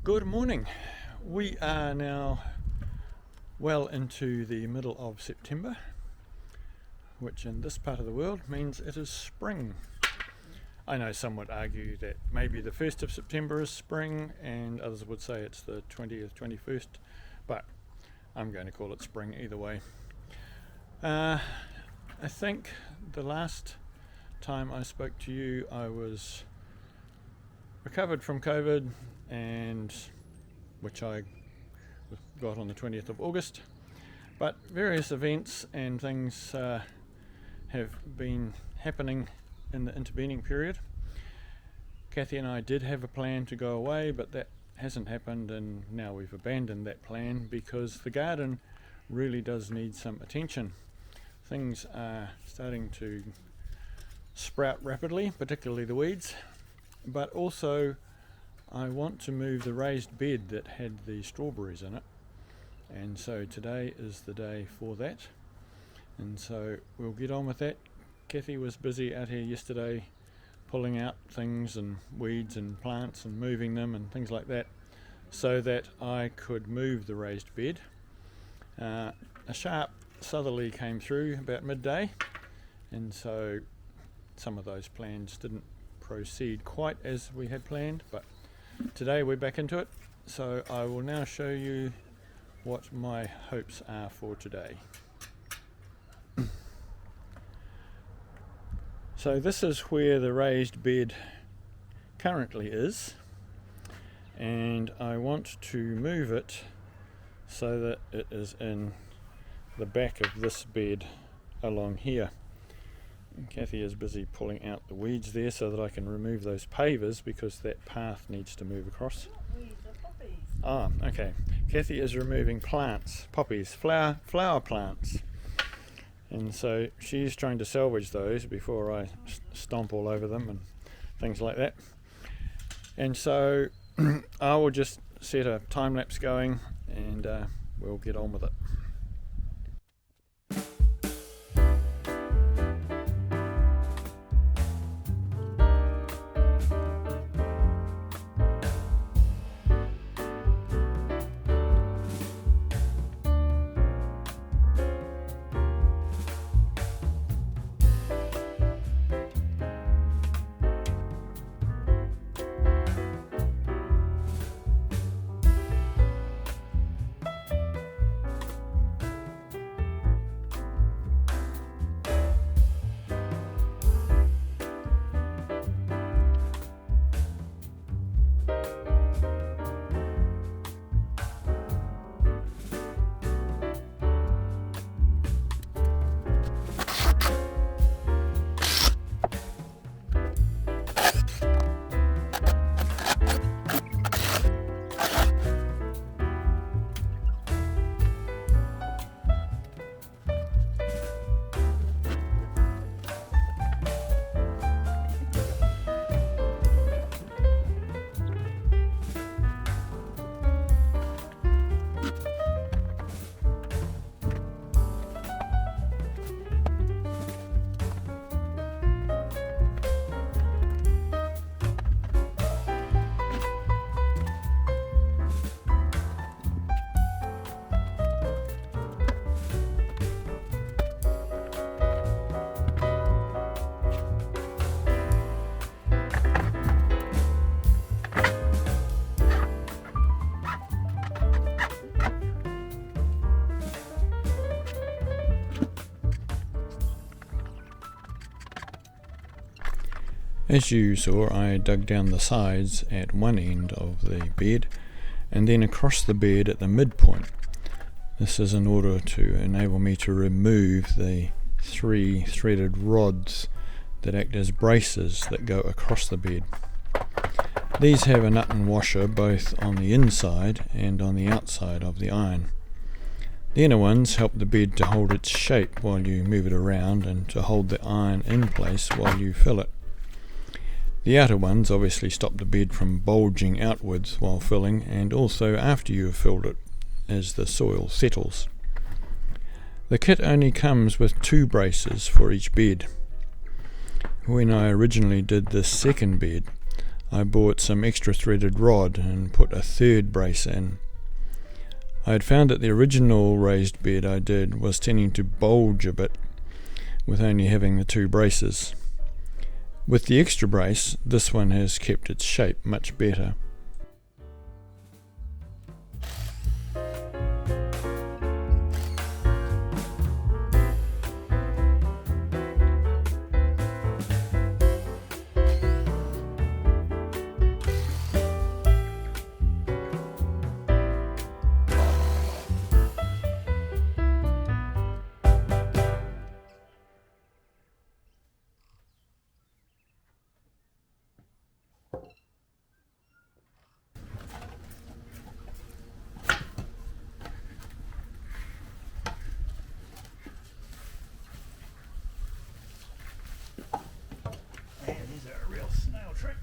Good morning. We are now well into the middle of September, which in this part of the world means it is spring. I know some would argue that maybe the 1st of September is spring and others would say it's the 20th, 21st, but I'm going to call it spring either way. I think the last time I spoke to you I was recovered from COVID, and which I got on the 20th of August, but various events and things have been happening in the intervening period. Kathy and I did have a plan to go away, but that hasn't happened, and now we've abandoned that plan because the garden really does need some attention. Things are starting to sprout rapidly, particularly the weeds, but also I want to move the raised bed that had the strawberries in it, and so today is the day for that, and so we'll get on with that. Kathy was busy out here yesterday pulling out things and weeds and plants and moving them and things like that so that I could move the raised bed. A sharp southerly came through about midday, and so some of those plans didn't proceed quite as we had planned, but today we're back into it, so I will now show you what my hopes are for today. So this is where the raised bed currently is, and I want to move it so that it is in the back of this bed along here. And Kathy is busy pulling out the weeds there so that I can remove those pavers because that path needs to move across. Ah, okay. Kathy is removing plants, poppies, flower plants. And so she's trying to salvage those before I stomp all over them and things like that. And so I will just set a time lapse going and we'll get on with it. As you saw, I dug down the sides at one end of the bed and then across the bed at the midpoint. This is in order to enable me to remove the 3 threaded rods that act as braces that go across the bed. These have a nut and washer both on the inside and on the outside of the iron. The inner ones help the bed to hold its shape while you move it around and to hold the iron in place while you fill it. The outer ones obviously stop the bed from bulging outwards while filling, and also after you have filled it as the soil settles. The kit only comes with 2 braces for each bed. When I originally did this second bed, I bought some extra threaded rod and put a third brace in. I had found that the original raised bed I did was tending to bulge a bit with only having the 2 braces. With the extra brace, this one has kept its shape much better. And here's a real snail trap.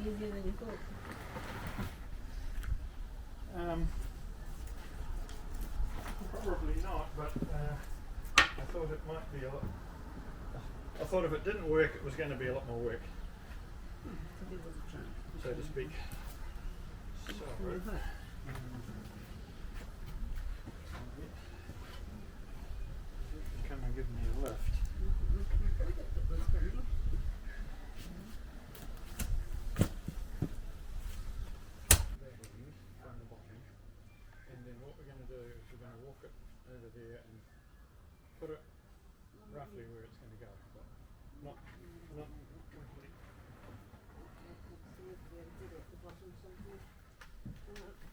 Easier than you thought. Probably not, but I thought it might be a lot. I thought if it didn't work, it was going to be a lot more work, so to speak. So, come and give me a lift. And then what we're going to do is we're going to walk it over there and put it roughly where it's going to go, but not complete.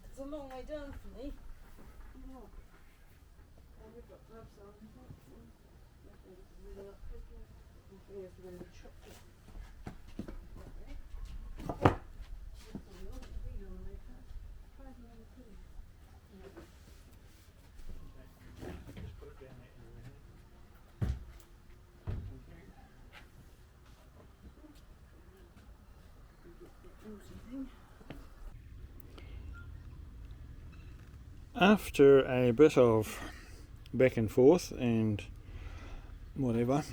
It's a long way down for me. We've got gloves on, I think. Just put it down there. After a bit of back and forth and whatever,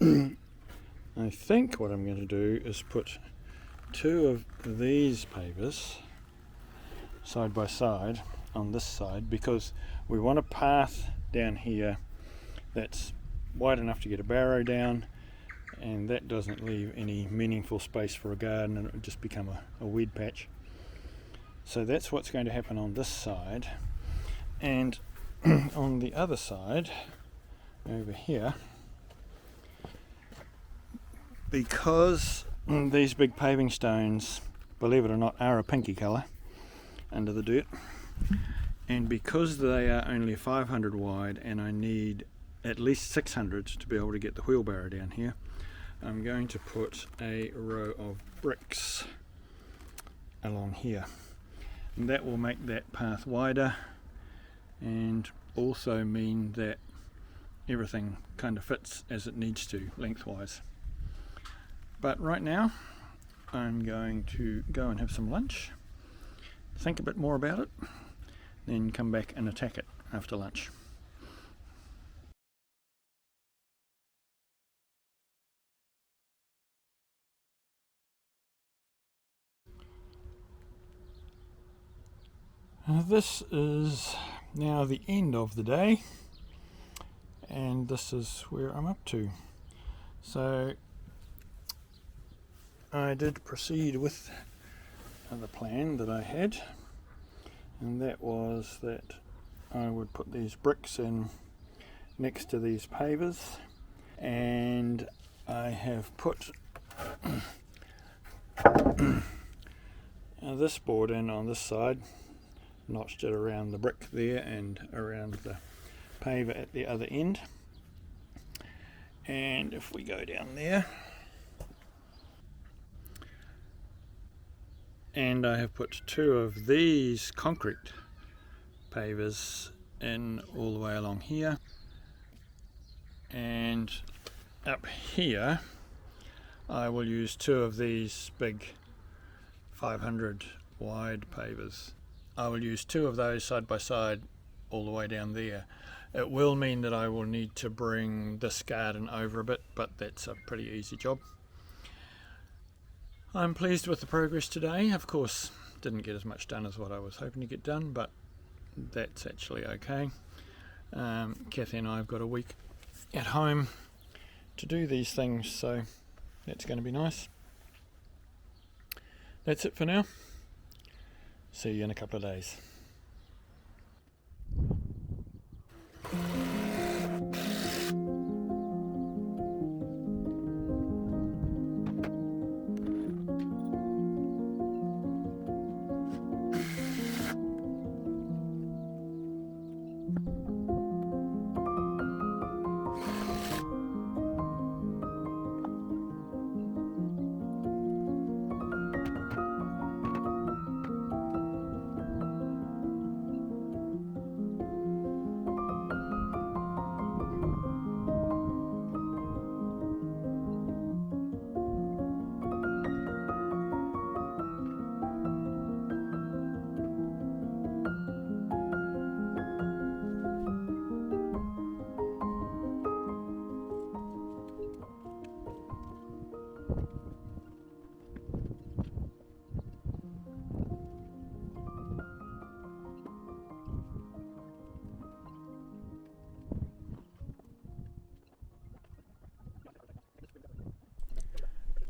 I think what I'm going to do is put 2 of these pavers side by side on this side, because we want a path down here that's wide enough to get a barrow down, and that doesn't leave any meaningful space for a garden, and it would just become a weed patch. So that's what's going to happen on this side. And on the other side, over here, because these big paving stones, believe it or not, are a pinky colour under the dirt, and because they are only 500 wide and I need at least 600 to be able to get the wheelbarrow down here, I'm going to put a row of bricks along here, and that will make that path wider and also mean that everything kind of fits as it needs to lengthwise. But right now I'm going to go and have some lunch, think a bit more about it, then come back and attack it after lunch. This is now the end of the day, and this is where I'm up to. So I did proceed with the plan that I had, and that was that I would put these bricks in next to these pavers, and I have put this board in on this side, notched it around the brick there and around the paver at the other end. And if we go down there, and I have put 2 of these concrete pavers in all the way along here, and up here I will use 2 of these big 500 wide pavers. I will use 2 of those side by side all the way down there. It will mean that I will need to bring this garden over a bit, but that's a pretty easy job. I'm pleased with the progress today. Of course, didn't get as much done as what I was hoping to get done, but that's actually okay. Kathy and I have got a week at home to do these things, so that's going to be nice. That's it for now. See you in a couple of days.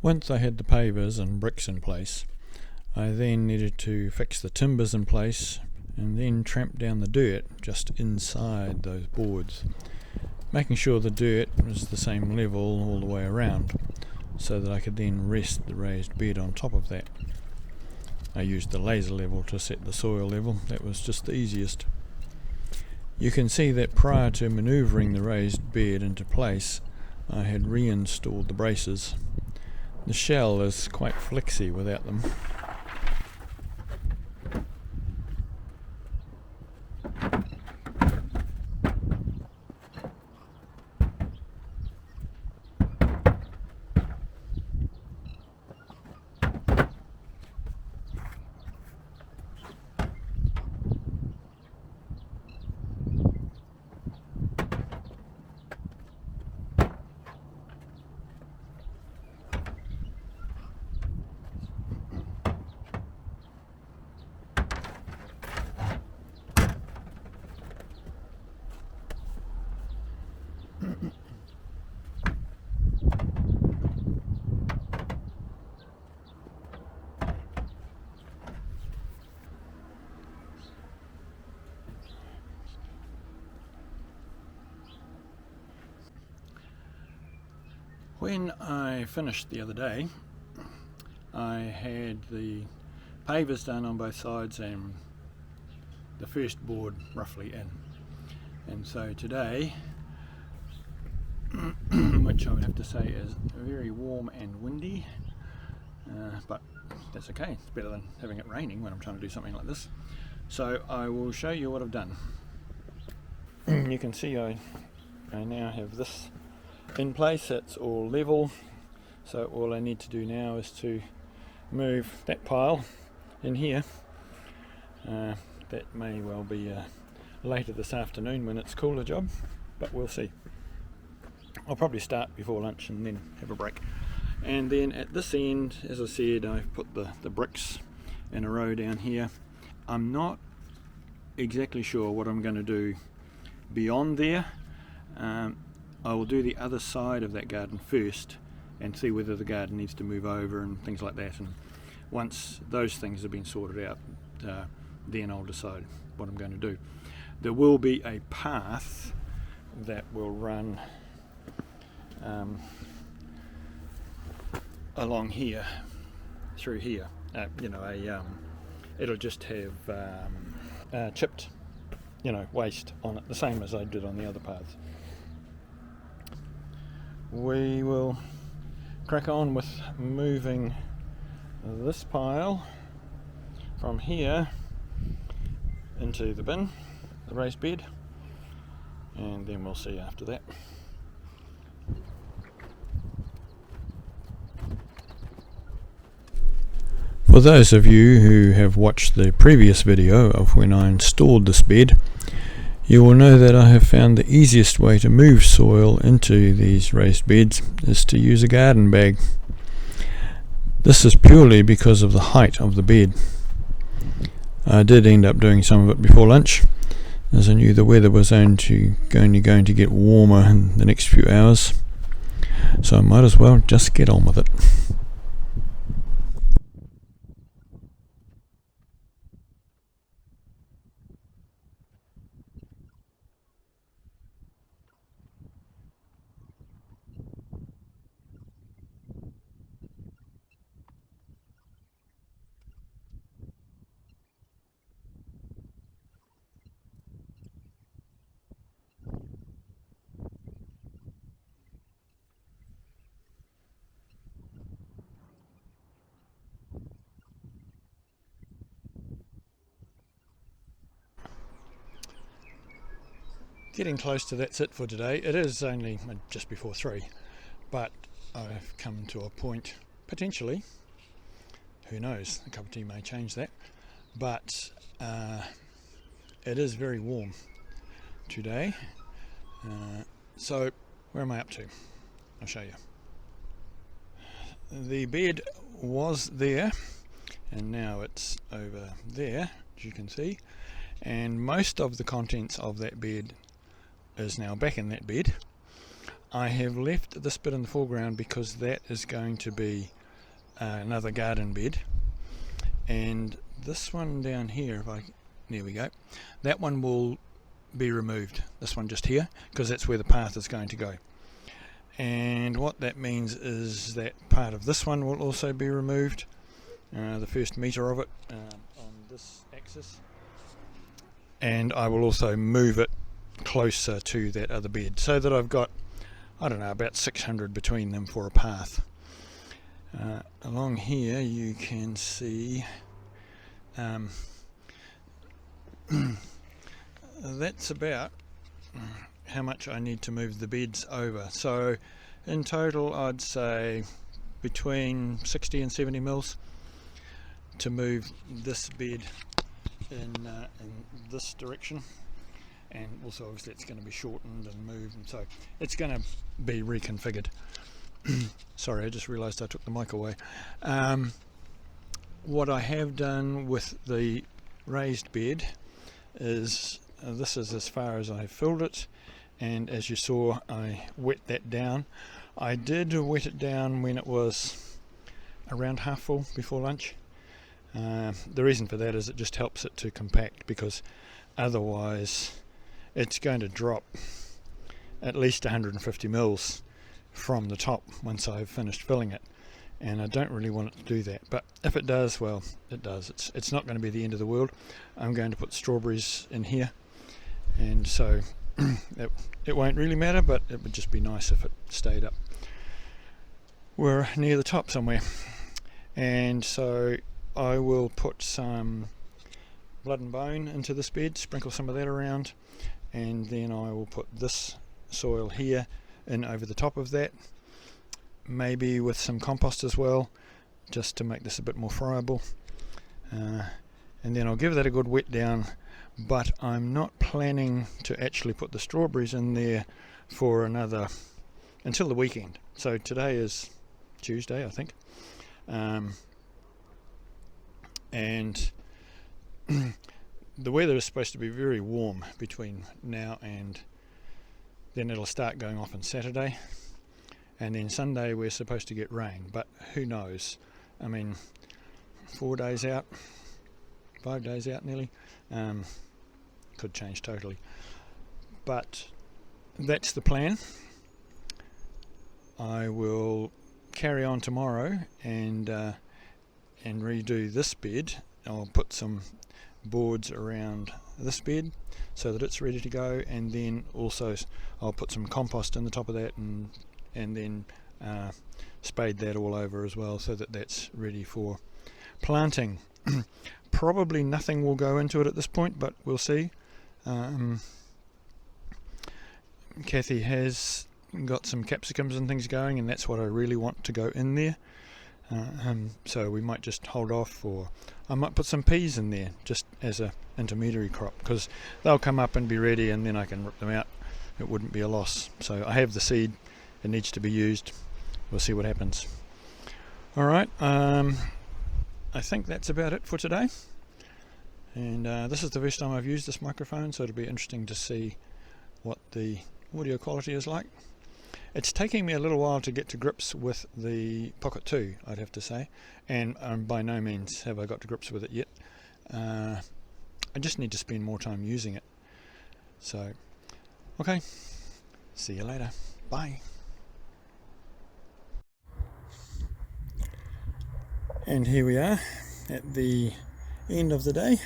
Once I had the pavers and bricks in place, I then needed to fix the timbers in place and then tramp down the dirt just inside those boards, making sure the dirt was the same level all the way around so that I could then rest the raised bed on top of that. I used the laser level to set the soil level. That was just the easiest. You can see that prior to manoeuvring the raised bed into place, I had reinstalled the braces. The shell is quite flexy without them. When I finished the other day, I had the pavers done on both sides and the first board roughly in. And so today, which I would have to say is very warm and windy, but that's okay, it's better than having it raining when I'm trying to do something like this. So I will show you what I've done. You can see I now have this in place. It's all level, so all I need to do now is to move that pile in here. That may well be later this afternoon when it's cooler job, but we'll see. I'll probably start before lunch and then have a break. And then at this end, as I said, I've put the bricks in a row down here. I'm not exactly sure what I'm going to do beyond there. I will do the other side of that garden first and see whether the garden needs to move over and things like that. And once those things have been sorted out, then I'll decide what I'm going to do. There will be a path that will run along here, through here. It'll just have chipped, waste on it, the same as I did on the other paths. We will crack on with moving this pile from here into the bin, the raised bed, and then we'll see after that. For those of you who have watched the previous video of when I installed this bed, you will know that I have found the easiest way to move soil into these raised beds is to use a garden bag. This is purely because of the height of the bed. I did end up doing some of it before lunch, as I knew the weather was only going to get warmer in the next few hours, so I might as well just get on with it. Getting close to that's it for today. It is only just before 3, but I've come to a point, potentially, who knows, a cup of tea may change that, but it is very warm today. So where am I up to? I'll show you. The bed was there and now it's over there, as you can see, and most of the contents of that bed is now back in that bed. I have left this bit in the foreground because that is going to be another garden bed, and this one down here, there we go, that one will be removed, this one just here, because that's where the path is going to go. And what that means is that part of this one will also be removed, the first metre of it on this axis, and I will also move it closer to that other bed so that I've got, I don't know, about 600 between them for a path. Along here you can see that's about how much I need to move the beds over. So in total I'd say between 60 and 70 mils to move this bed in this direction, and also obviously it's going to be shortened and moved, and so it's going to be reconfigured. Sorry, I just realised I took the mic away. What I have done with the raised bed is this is as far as I filled it, and as you saw I wet that down. I did wet it down when it was around half full before lunch. The reason for that is it just helps it to compact, because otherwise it's going to drop at least 150 mils from the top once I've finished filling it, and I don't really want it to do that, but if it does, well, it does. It's not going to be the end of the world. I'm going to put strawberries in here, and so it won't really matter, but it would just be nice if it stayed up. We're near the top somewhere, and so I will put some blood and bone into this bed, sprinkle some of that around, and then I will put this soil here in over the top of that, maybe with some compost as well, just to make this a bit more friable, and then I'll give that a good wet down. But I'm not planning to actually put the strawberries in there for until the weekend. So today is Tuesday, I think, and the weather is supposed to be very warm between now and then. It'll start going off on Saturday, and then Sunday we're supposed to get rain, but who knows. I mean, 4 days out, 5 days out nearly, could change totally, but that's the plan. I will carry on tomorrow and redo this bed. I'll put some boards around this bed so that it's ready to go, and then also I'll put some compost in the top of that, and then spade that all over as well so that that's ready for planting. Probably nothing will go into it at this point, but we'll see. Kathy has got some capsicums and things going, and that's what I really want to go in there. So we might just hold off, or I might put some peas in there just as a intermediary crop, because they'll come up and be ready and then I can rip them out. It wouldn't be a loss. So I have the seed, it needs to be used. We'll see what happens. Alright, I think that's about it for today, and this is the first time I've used this microphone, so it'll be interesting to see what the audio quality is like. It's taking me a little while to get to grips with the Pocket 2, I'd have to say, and by no means have I got to grips with it yet. I just need to spend more time using it. So, okay, see you later. Bye. And here we are at the end of the day.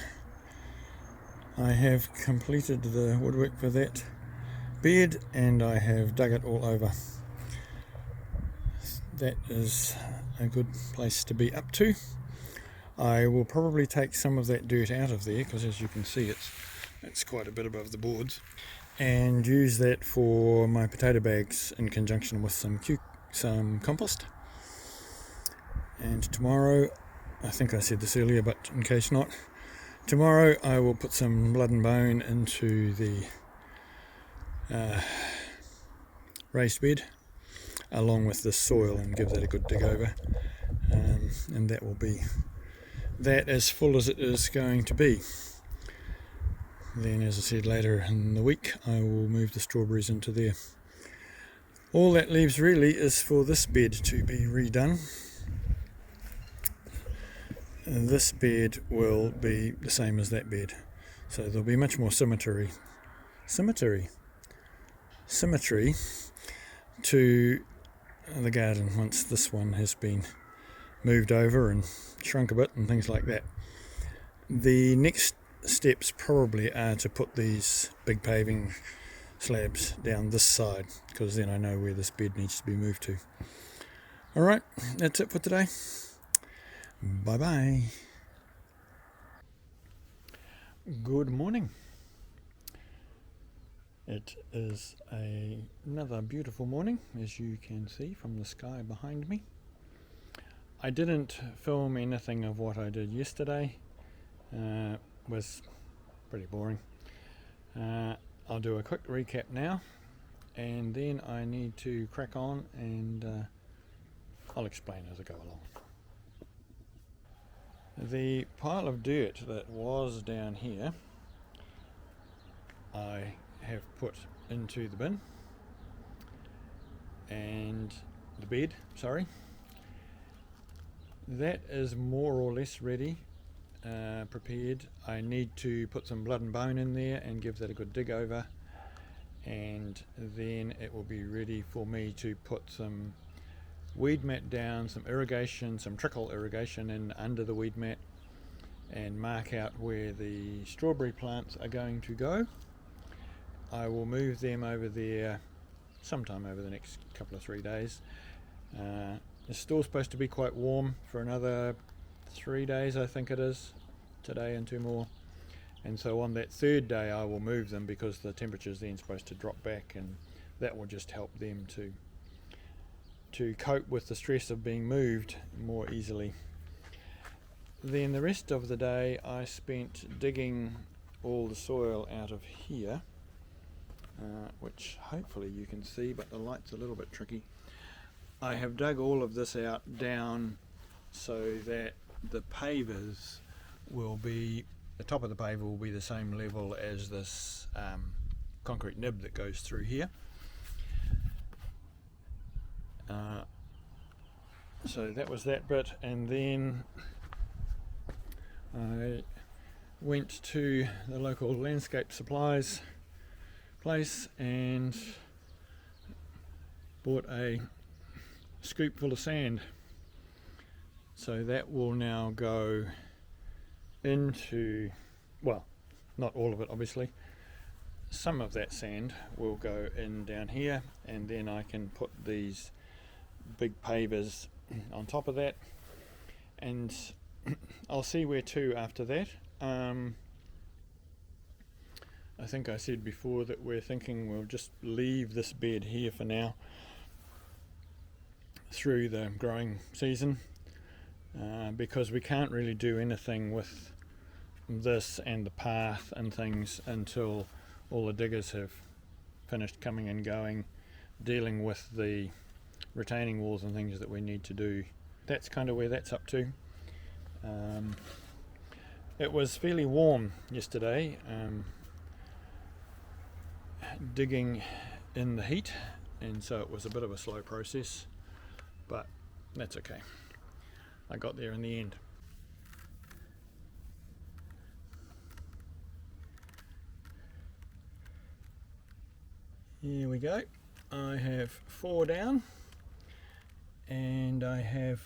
I have completed the woodwork for that bed and I have dug it all over. That is a good place to be up to. I will probably take some of that dirt out of there, because as you can see it's quite a bit above the boards, and use that for my potato bags in conjunction with some compost. And tomorrow, I think I said this earlier, but in case not, tomorrow I will put some blood and bone into the raised bed along with the soil and give that a good dig over, and that will be that as full as it is going to be. Then, as I said, later in the week I will move the strawberries into there. All that leaves really is for this bed to be redone. This bed will be the same as that bed, so there'll be much more symmetry to the garden once this one has been moved over and shrunk a bit and things like that. The next steps probably are to put these big paving slabs down this side, because then I know where this bed needs to be moved to. Alright, that's it for today. Bye bye. Good morning. It is another beautiful morning, as you can see from the sky behind me. I didn't film anything of what I did yesterday. It was pretty boring. I'll do a quick recap now, and then I need to crack on, and I'll explain as I go along. The pile of dirt that was down here, I have put into the bin, and the bed, sorry. That is more or less ready, prepared. I need to put some blood and bone in there and give that a good dig over, and then it will be ready for me to put some weed mat down, some irrigation, some trickle irrigation in under the weed mat, and mark out where the strawberry plants are going to go. I will move them over there sometime over the next couple of 3 days. It's still supposed to be quite warm for another 3 days, I think it is, today and 2 more. And so on that 3rd day I will move them, because the temperature is then supposed to drop back, and that will just help them to cope with the stress of being moved more easily. Then the rest of the day I spent digging all the soil out of here, which hopefully you can see, but the light's a little bit tricky. I have dug all of this out down so that the pavers will be, the top of the paver will be the same level as this concrete nib that goes through here. So that was that bit, and then I went to the local landscape supplies place and bought a scoop full of sand. So that will now go into, well, not all of it obviously, some of that sand will go in down here, and then I can put these big pavers on top of that, and I'll see where to after that. I think I said before that we're thinking we'll just leave this bed here for now through the growing season, because we can't really do anything with this and the path and things until all the diggers have finished coming and going, dealing with the retaining walls and things that we need to do. That's kind of where that's up to. It was fairly warm yesterday, digging in the heat, and so it was a bit of a slow process, but that's okay. I got there in the end. Here we go. I have 4 down, and I have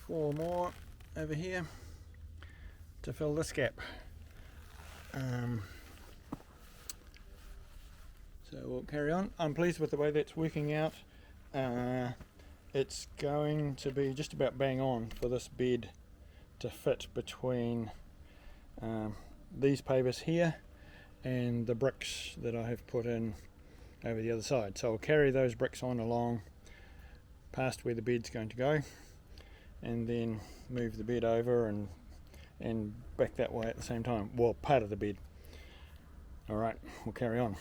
4 more over here to fill this gap. So we'll carry on. I'm pleased with the way that's working out. It's going to be just about bang on for this bed to fit between these pavers here and the bricks that I have put in over the other side. So I'll carry those bricks on along past where the bed's going to go, and then move the bed over and back that way at the same time. Well, part of the bed. Alright, we'll carry on.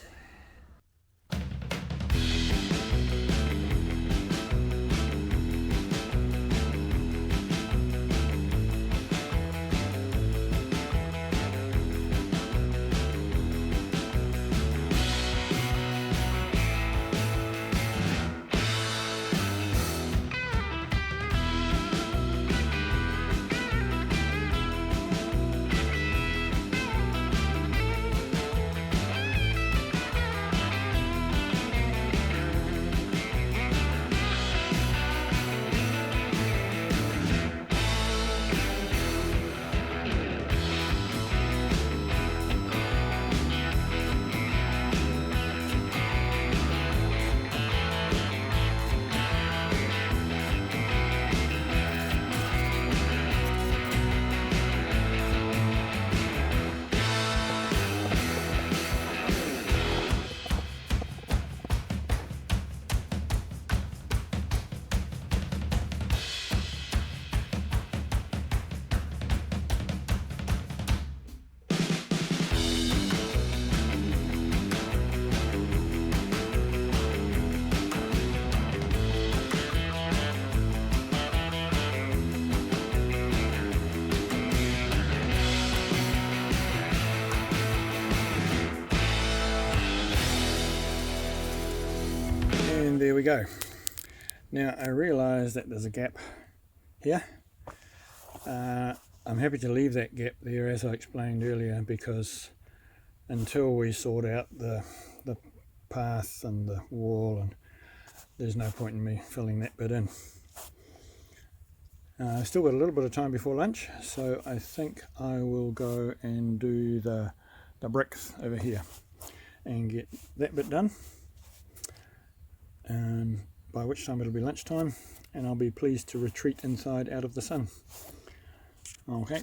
And there we go. Now I realise that there's a gap here. I'm happy to leave that gap there, as I explained earlier, because until we sort out the path and the wall, and there's no point in me filling that bit in. I've still got a little bit of time before lunch, so I think I will go and do the bricks over here and get that bit done, by which time it'll be lunchtime, and I'll be pleased to retreat inside out of the sun. Okay.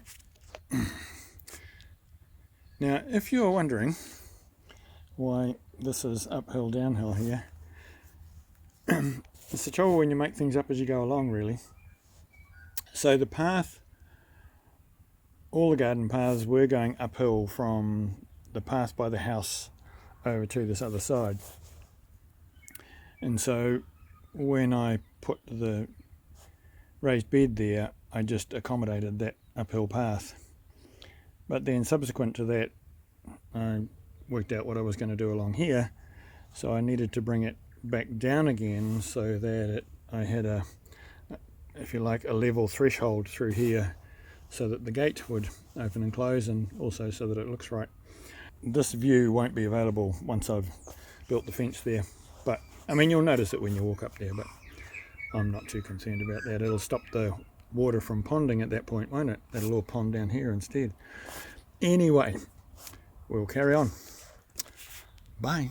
Now, if you're wondering why this is uphill downhill here, it's the trouble when you make things up as you go along, really. So the path, all the garden paths were going uphill from the path by the house over to this other side. And so when I put the raised bed there, I just accommodated that uphill path. But then subsequent to that, I worked out what I was going to do along here, so I needed to bring it back down again so that I had a, if you like, a level threshold through here, so that the gate would open and close, and also so that it looks right. This view won't be available once I've built the fence there, but I mean, you'll notice it when you walk up there, but I'm not too concerned about that. It'll stop the water from ponding at that point, won't it? It'll all pond down here instead. Anyway, we'll carry on. Bye.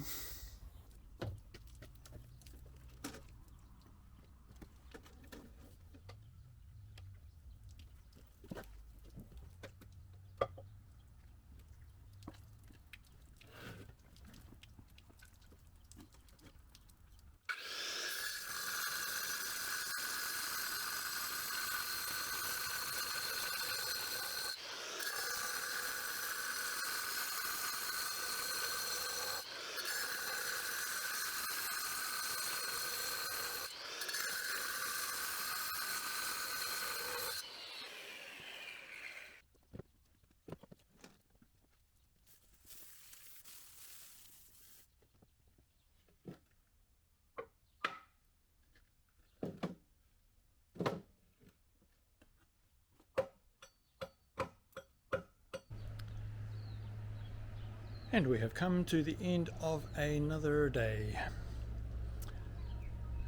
And we have come to the end of another day.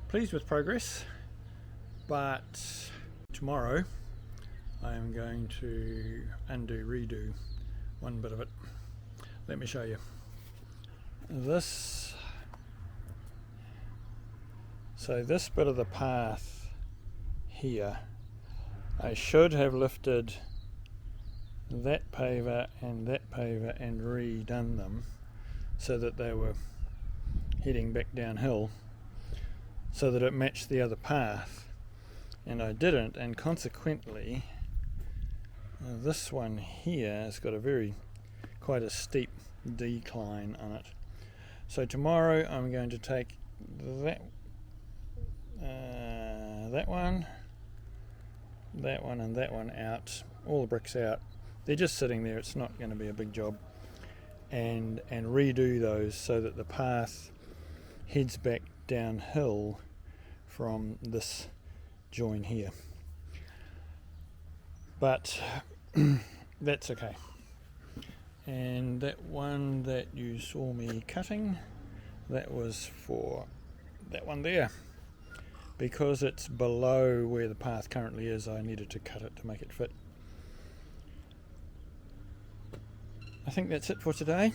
Pleased with progress, but tomorrow I am going to redo one bit of it. Let me show you. This bit of the path here, I should have lifted that paver and redone them so that they were heading back downhill so that it matched the other path, and I didn't, and consequently this one here has got quite a steep decline on it. So tomorrow I'm going to take that one and that one out, all the bricks out. They're just sitting there, it's not going to be a big job, and redo those so that the path heads back downhill from this join here. But that's okay. And that one that you saw me cutting, that was for that one there. Because it's below where the path currently is, I needed to cut it to make it fit. I think that's it for today.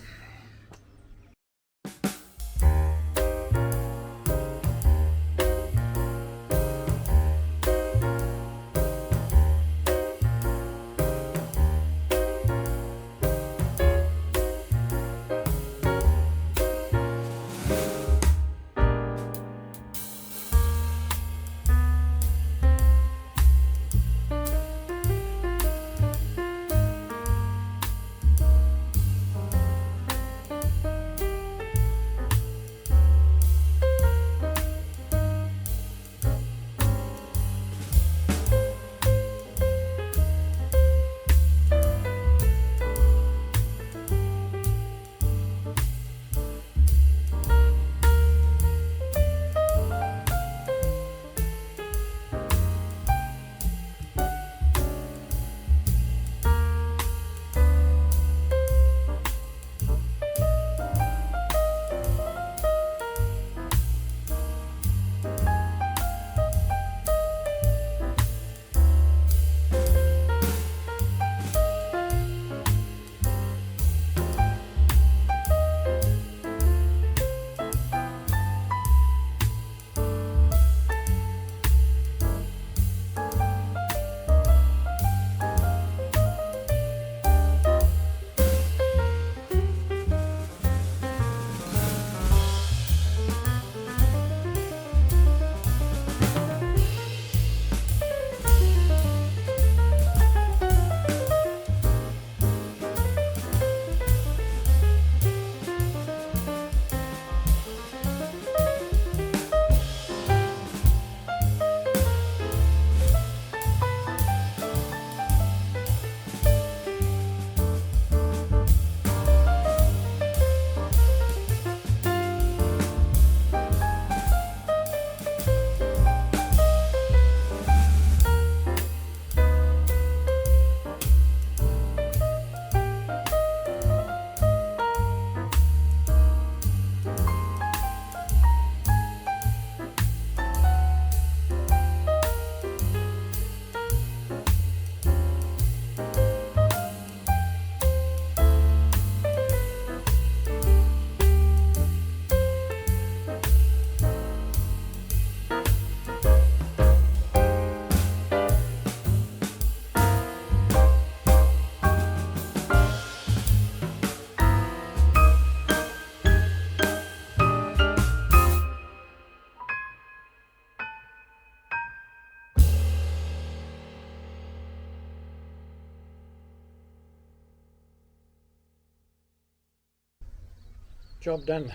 Job done.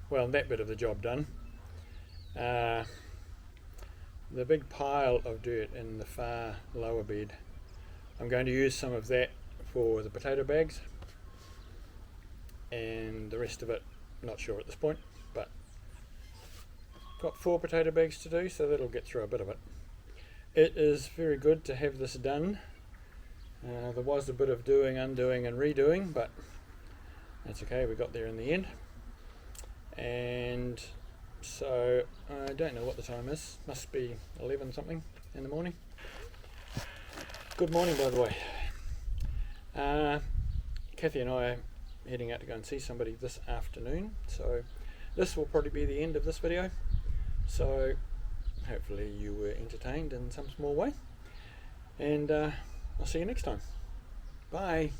Well, that bit of the job done. The big pile of dirt in the far lower bed, I'm going to use some of that for the potato bags, and the rest of it, not sure at this point, but got 4 potato bags to do, so that'll get through a bit of it. It is very good to have this done. There was a bit of doing, undoing and redoing, but That's okay, we got there in the end. And so I don't know what the time is, must be 11 something in the morning. Good morning, by the way. Kathy and I are heading out to go and see somebody this afternoon, so this will probably be the end of this video. So hopefully you were entertained in some small way, and I'll see you next time. Bye.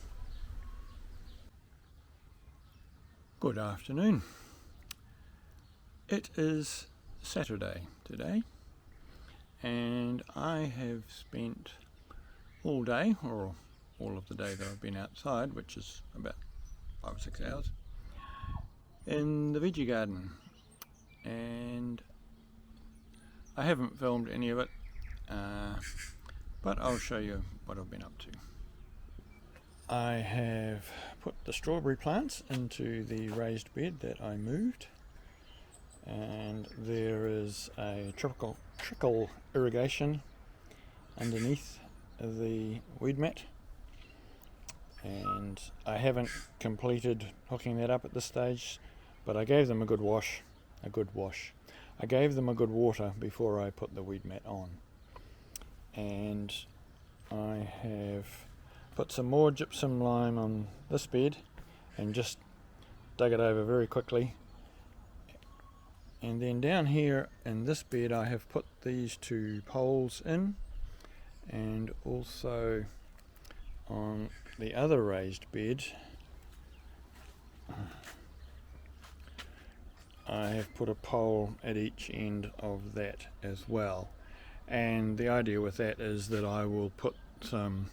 Good afternoon. It is Saturday today, and I have spent all day, or all of the day that I've been outside, which is about 5 or 6 hours, in the veggie garden, and I haven't filmed any of it, but I'll show you what I've been up to. I have put the strawberry plants into the raised bed that I moved, and there is a trickle irrigation underneath the weed mat, and I haven't completed hooking that up at this stage, but I gave them a good wash. I gave them a good water before I put the weed mat on, and I have put some more gypsum lime on this bed and just dug it over very quickly. And then down here in this bed I have put these 2 poles in, and also on the other raised bed I have put a pole at each end of that as well. And the idea with that is that I will put some,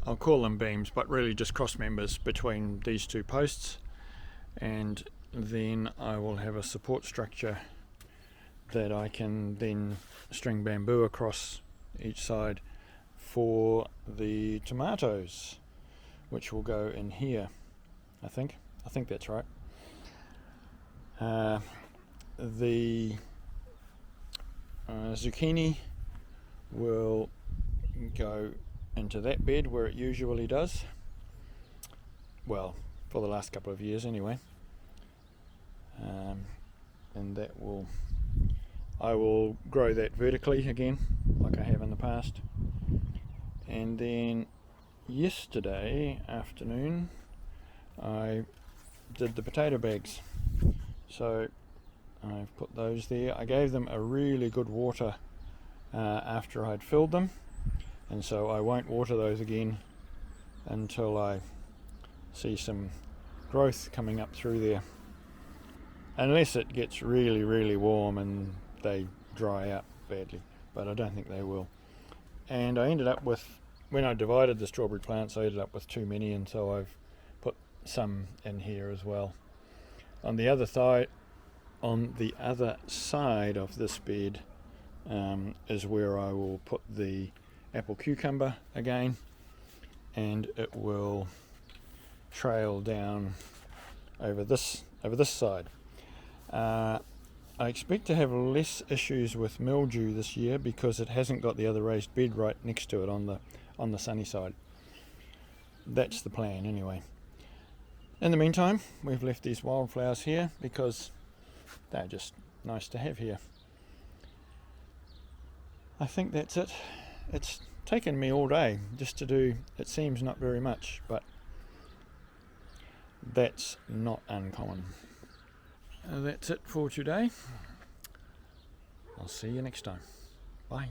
I'll call them beams, but really just cross members between these 2 posts, and then I will have a support structure that I can then string bamboo across each side for the tomatoes, which will go in here. I think that's right. The zucchini will go into that bed where it usually does, well, for the last couple of years anyway, and that will, I will grow that vertically again like I have in the past. And then yesterday afternoon I did the potato bags, so I've put those there. I gave them a really good water after I'd filled them, and so I won't water those again until I see some growth coming up through there, unless it gets really, really warm and they dry out badly, but I don't think they will. And I ended up with, when I divided the strawberry plants, I ended up with too many, and so I've put some in here as well. On the other side of this bed is where I will put the apple cucumber again, and it will trail down over this side. I expect to have less issues with mildew this year because it hasn't got the other raised bed right next to it on the sunny side. That's the plan anyway. In the meantime, we've left these wildflowers here because they're just nice to have here. I think that's it. It's taken me all day just to do, it seems not very much, but that's not uncommon. That's it for today. I'll see you next time. Bye.